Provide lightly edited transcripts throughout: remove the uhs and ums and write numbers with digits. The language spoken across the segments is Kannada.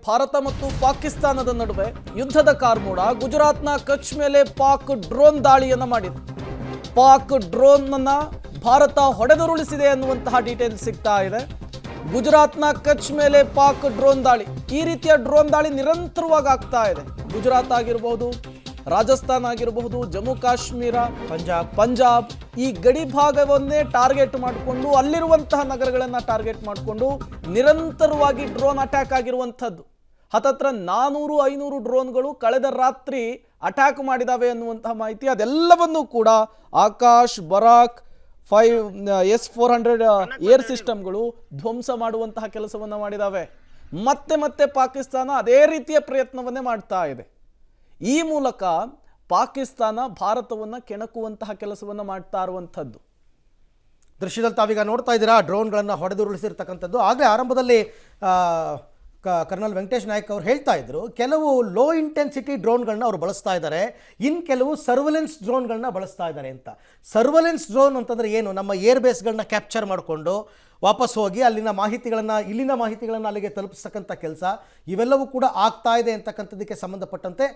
ಭಾರತ ಮತ್ತು ಪಾಕಿಸ್ತಾನದ ನಡುವೆ ಯುದ್ಧದ ಕಾರ್ಮೋಡ. ಗುಜರಾತ್ನ ಕಚ್ ಮೇಲೆ ಪಾಕ್ ಡ್ರೋನ್ ದಾಳಿಯನ್ನ ಮಾಡಿದೆ. ಪಾಕ್ ಡ್ರೋನ್ ಅನ್ನ ಭಾರತ ಹೊಡೆದುರುಳಿಸಿದೆ ಅನ್ನುವಂತಹ ಡೀಟೇಲ್ಸ್ ಸಿಗ್ತಾ ಇದೆ. ಗುಜರಾತ್ನ ಕಚ್ ಮೇಲೆ ಪಾಕ್ ಡ್ರೋನ್ ದಾಳಿ. ಈ ರೀತಿಯ ಡ್ರೋನ್ ದಾಳಿ ನಿರಂತರವಾಗಿ ಆಗ್ತಾ ಇದೆ. ಗುಜರಾತ್ ಆಗಿರಬಹುದು, ರಾಜಸ್ಥಾನ್ ಆಗಿರಬಹುದು, ಜಮ್ಮು ಕಾಶ್ಮೀರ, ಪಂಜಾಬ್ ಈ ಗಡಿ ಭಾಗವನ್ನೇ ಟಾರ್ಗೆಟ್ ಮಾಡಿಕೊಂಡು ಅಲ್ಲಿರುವಂತಹ ನಗರಗಳನ್ನು ಟಾರ್ಗೆಟ್ ಮಾಡಿಕೊಂಡು ನಿರಂತರವಾಗಿ ಡ್ರೋನ್ ಅಟ್ಯಾಕ್ ಆಗಿರುವಂಥದ್ದು. ಹತ್ತತ್ರ 400-500 ಡ್ರೋನ್ಗಳು ಕಳೆದ ರಾತ್ರಿ ಅಟ್ಯಾಕ್ ಮಾಡಿದಾವೆ ಅನ್ನುವಂತಹ ಮಾಹಿತಿ. ಅದೆಲ್ಲವನ್ನೂ ಕೂಡ ಆಕಾಶ್, ಬರಾಕ್, S-400 ಏರ್ ಸಿಸ್ಟಮ್ಗಳು ಧ್ವಂಸ ಮಾಡುವಂತಹ ಕೆಲಸವನ್ನು ಮಾಡಿದಾವೆ. ಮತ್ತೆ ಪಾಕಿಸ್ತಾನ ಅದೇ ರೀತಿಯ ಪ್ರಯತ್ನವನ್ನೇ ಮಾಡ್ತಾ ಇದೆ. ಈ ಮೂಲಕ ಪಾಕಿಸ್ತಾನ ಭಾರತವನ್ನು ಕೆಣಕುವಂತಹ ಕೆಲಸವನ್ನು ಮಾಡ್ತಾ ಇರುವಂಥದ್ದು. ದೃಶ್ಯದಲ್ಲಿ ತಾವೀಗ ನೋಡ್ತಾ ಇದ್ದೀರಾ ಡ್ರೋನ್ಗಳನ್ನು ಹೊಡೆದುರುಳಿಸಿರ್ತಕ್ಕಂಥದ್ದು. ಆಗಲೇ ಆರಂಭದಲ್ಲಿ ಕರ್ನಲ್ ವೆಂಕಟೇಶ್ ನಾಯಕ್ ಅವರು ಹೇಳ್ತಾ ಇದ್ರು, ಕೆಲವು ಲೋ ಇಂಟೆನ್ಸಿಟಿ ಡ್ರೋನ್ಗಳನ್ನ ಅವರು ಬಳಸ್ತಾ ಇದ್ದಾರೆ, ಇನ್ನು ಕೆಲವು ಸರ್ವೆಲೆನ್ಸ್ ಡ್ರೋನ್ಗಳನ್ನ ಬಳಸ್ತಾ ಇದ್ದಾರೆ ಅಂತ. ಸರ್ವೆಲೆನ್ಸ್ ಡ್ರೋನ್ ಅಂತಂದರೆ ಏನು? ನಮ್ಮ ಏರ್ ಬೇಸ್ಗಳನ್ನ ಕ್ಯಾಪ್ಚರ್ ಮಾಡಿಕೊಂಡು ವಾಪಸ್ ಹೋಗಿ ಇಲ್ಲಿನ ಮಾಹಿತಿಗಳನ್ನು ಅಲ್ಲಿಗೆ ತಲುಪಿಸ್ತಕ್ಕಂಥ ಕೆಲಸ ಇವೆಲ್ಲವೂ ಕೂಡ ಆಗ್ತಾ ಇದೆ ಅಂತಕ್ಕಂಥದ್ದಕ್ಕೆ ಸಂಬಂಧಪಟ್ಟಂತೆ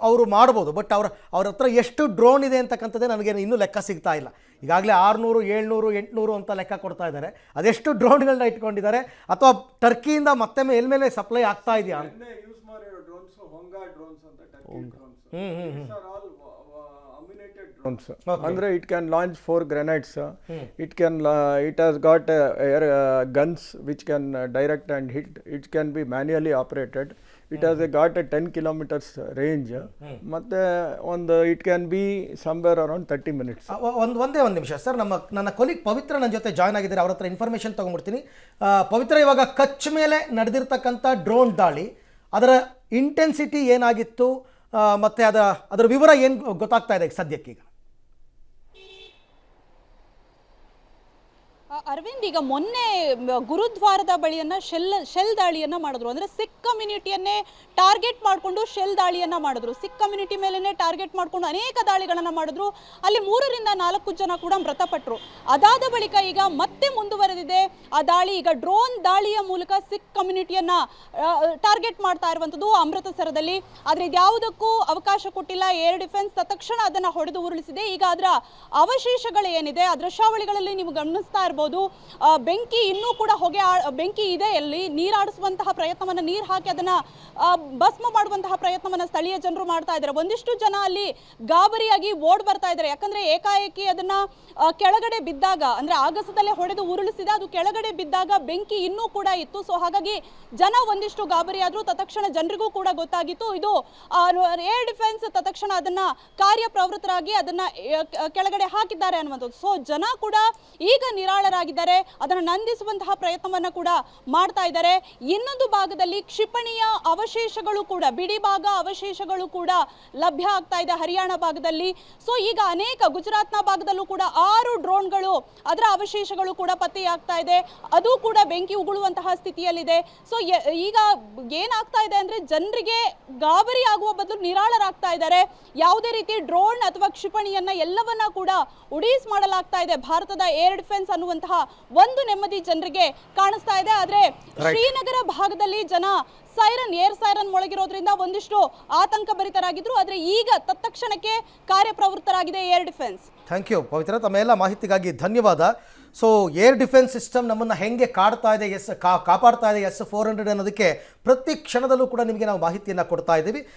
ಅವರು ಮಾಡ್ಬೋದು. ಬಟ್ ಅವ್ರ ಹತ್ರ ಎಷ್ಟು ಡ್ರೋನ್ ಇದೆ ಅಂತಕ್ಕಂಥದ್ದೇ ನನಗೆ ಇನ್ನೂ ಲೆಕ್ಕ ಸಿಗ್ತಾ ಇಲ್ಲ. ಈಗಾಗಲೇ 600, 700, 800 ಅಂತ ಲೆಕ್ಕ ಕೊಡ್ತಾ ಇದ್ದಾರೆ. ಅದೆಷ್ಟು ಡ್ರೋನ್ಗಳನ್ನ ಇಟ್ಕೊಂಡಿದ್ದಾರೆ ಅಥವಾ ಟರ್ಕಿಯಿಂದ ಮತ್ತೆ ಮೇಲ್ಮೇಲೆ ಸಪ್ಲೈ ಆಗ್ತಾ ಇದೆಯಾ ಅಂತ. Andre it can launch 4 grenades. It has got air guns which can direct and hit. It can be manually operated. It has got a 10 kilometers range. Matte it can be somewhere around 30 minutes. ಒಂದೇ ಒಂದು ನಿಮಿಷ ಸರ್, ನನ್ನ ಕೊಲೀಗ್ ಪವಿತ್ರ ನನ್ನ ಜೊತೆ ಜಾಯ್ನ್ ಆಗಿದ್ದಾರೆ. ಅವ್ರ ಹತ್ರ ಇನ್ಫಾರ್ಮೇಷನ್ ತೊಗೊಂಡ್ಬಿಡ್ತೀನಿ. ಪವಿತ್ರ, ಇವಾಗ ಕಚ್ ಮೇಲೆ ನಡೆದಿರ್ತಕ್ಕಂಥ ಡ್ರೋನ್ ದಾಳಿ, ಅದರ ಇಂಟೆನ್ಸಿಟಿ ಏನಾಗಿತ್ತು ಮತ್ತು ಅದರ ವಿವರ ಏನು ಗೊತ್ತಾಗ್ತಾ ಇದೆ ಸದ್ಯಕ್ಕೀಗ? ಅರವಿಂದ್, ಈಗ ಮೊನ್ನೆ ಗುರುದ್ವಾರದ ಬಳಿಯನ್ನ ಶೆಲ್ ದಾಳಿಯನ್ನ ಮಾಡಿದ್ರು. ಅಂದ್ರೆ ಸಿಖ್ ಕಮ್ಯುನಿಟಿಯನ್ನೇ ಟಾರ್ಗೆಟ್ ಮಾಡಿಕೊಂಡು ಶೆಲ್ ದಾಳಿಯನ್ನ ಮಾಡಿದ್ರು. ಸಿಖ್ ಕಮ್ಯುನಿಟಿ ಮೇಲೆನೆ ಟಾರ್ಗೆಟ್ ಮಾಡಿಕೊಂಡು ಅನೇಕ ದಾಳಿಗಳನ್ನ ಮಾಡಿದ್ರು. ಅಲ್ಲಿ 3-4 ಜನ ಕೂಡ ಮೃತಪಟ್ಟರು. ಅದಾದ ಬಳಿಕ ಈಗ ಮತ್ತೆ ಮುಂದುವರೆದಿದೆ ಆ ದಾಳಿ. ಈಗ ಡ್ರೋನ್ ದಾಳಿಯ ಮೂಲಕ ಸಿಖ್ ಕಮ್ಯುನಿಟಿಯನ್ನ ಟಾರ್ಗೆಟ್ ಮಾಡ್ತಾ ಇರುವಂತದ್ದು ಅಮೃತಸರದಲ್ಲಿ. ಆದ್ರೆ ಇದ್ಯಾವುದಕ್ಕೂ ಅವಕಾಶ ಕೊಟ್ಟಿಲ್ಲ ಏರ್ ಡಿಫೆನ್ಸ್. ತಕ್ಷಣ ಅದನ್ನ ಹೊಡೆದು ಉರುಳಿಸಿದೆ. ಈಗ ಅದರ ಅವಶೇಷಗಳು ಏನಿದೆ ಆ ದೃಶ್ಯಾವಳಿಗಳಲ್ಲಿ ನೀವು ಗಮನಿಸ್ತಾ ಇರಬಹುದು. ಬೆಂಕಿ ಇನ್ನೂ ಕೂಡ ಬೆಂಕಿ ಇದೆ. ಎಲ್ಲಿ ನೀರಾಡಿಸುವಂತಹ ಪ್ರಯತ್ನವನ್ನ, ನೀರು ಹಾಕಿ ಅದನ್ನ ಭಸ್ಮ ಮಾಡುವಂತಹ ಪ್ರಯತ್ನವನ್ನ ಸ್ಥಳೀಯ ಜನರು ಮಾಡ್ತಾ ಇದ್ದಾರೆ. ಒಂದಿಷ್ಟು ಜನ ಅಲ್ಲಿ ಗಾಬರಿಯಾಗಿ ಓಡ್ ಬರ್ತಾ ಇದ್ದಾರೆ. ಯಾಕಂದ್ರೆ ಏಕಾಏಕಿ ಅದನ್ನ ಕೆಳಗಡೆ ಬಿದ್ದಾಗ, ಅಂದ್ರೆ ಆಗಸದಲ್ಲೇ ಹೊಡೆದು ಉರುಳಿಸಿದ ಅದು ಕೆಳಗಡೆ ಬಿದ್ದಾಗ ಬೆಂಕಿ ಇನ್ನೂ ಕೂಡ ಇತ್ತು. ಸೊ ಹಾಗಾಗಿ ಜನ ಒಂದಿಷ್ಟು ಗಾಬರಿ ಆದ್ರು. ತಕ್ಷಣ ಜನರಿಗೂ ಕೂಡ ಗೊತ್ತಾಗಿತ್ತು ಇದು ಏರ್ ಡಿಫೆನ್ಸ್. ತಕ್ಷಣ ಅದನ್ನ ಕಾರ್ಯಪ್ರವೃತ್ತರಾಗಿ ಅದನ್ನ ಕೆಳಗಡೆ ಹಾಕಿದ್ದಾರೆ ಅನ್ನುವಂಥದ್ದು. ಸೊ ಜನ ಕೂಡ ಈಗ ನಿರಾಳರಾಗಿದ್ದಾರೆ. ಅದನ್ನು ನಂದಿಸುವಂತಹ ಪ್ರಯತ್ನವನ್ನ ಕೂಡ ಮಾಡ್ತಾ ಇದ್ದಾರೆ. ಇನ್ನೊಂದು ಭಾಗದಲ್ಲಿ ಕ್ಷಿಪಣಿಯ ಅವಶೇಷಗಳು ಕೂಡ, ಬಿಡಿ ಭಾಗ ಅವಶೇಷಗಳು ಕೂಡ ಲಭ್ಯ ಆಗ್ತಾ ಇದೆ ಹರಿಯಾಣ ಭಾಗದಲ್ಲಿ. ಸೊ ಈಗ ಅನೇಕ ಗುಜರಾತ್ನ ಭಾಗದಲ್ಲೂ ಕೂಡ 6 ಡ್ರೋನ್ಗಳು, ಅದರ ಅವಶೇಷಗಳು ಕೂಡ ಪತ್ತೆಯಾಗ್ತಾ ಇದೆ. ಅದು ಕೂಡ ಬೆಂಕಿ ಉಗುಳುವಂತಹ ಸ್ಥಿತಿಯಲ್ಲಿದೆ. ಸೊ ಈಗ ಏನಾಗ್ತಾ ಇದೆ ಅಂದ್ರೆ ಜನರಿಗೆ ಗಾಬರಿ ಆಗುವ ಬದಲು ನಿರಾಳರಾಗ್ತಾ ಇದ್ದಾರೆ. ಯಾವುದೇ ರೀತಿ ಡ್ರೋನ್ ಅಥವಾ ಕ್ಷಿಪಣಿಯನ್ನ ಎಲ್ಲವನ್ನ ಕೂಡ ಉಡೀಸ್ ಮಾಡಲಾಗ್ತಾ ಇದೆ. ಭಾರತದ ಏರ್ ಡಿಫೆನ್ಸ್ ಅನ್ನುವಂತಹ ಒಂದು ನೆಮ್ಮದಿ ಜನರಿಗೆ ಕಾಣಿಸ್ತಾ ಇದೆ. ಆದ್ರೆ ಶ್ರೀನಗರ ಭಾಗದಲ್ಲಿ ಜನ ಏರ್ ಸೈರನ್ ಮೊಳಗಿರೋದ್ರಿಂದ ಒಂದಿಷ್ಟು ಆತಂಕ ಭರಿತರಾಗಿದ್ರು. ಆದ್ರೆ ಈಗ ತತ್ಕ್ಷಣಕ್ಕೆ ಕಾರ್ಯಪ್ರವೃತ್ತರಾಗಿದೆ ಏರ್ ಡಿಫೆನ್ಸ್. ಥ್ಯಾಂಕ್ ಯು ಪವಿತ್ರ, ತಮ್ಮೆಲ್ಲ ಮಾಹಿತಿಗಾಗಿ ಧನ್ಯವಾದ. ಸೊ ಏರ್ ಡಿಫೆನ್ಸ್ ಸಿಸ್ಟಮ್ ನಮ್ಮನ್ನು ಹೆಂಗೆ ಕಾಡ್ತಾ ಇದೆ, ಕಾಪಾಡ್ತಾ ಇದೆ S-400 ಅನ್ನೋದಕ್ಕೆ ಪ್ರತಿ ಕ್ಷಣದಲ್ಲೂ ಕೂಡ ನಿಮಗೆ ನಾವು ಮಾಹಿತಿಯನ್ನು ಕೊಡ್ತಾ ಇದ್ದೀವಿ.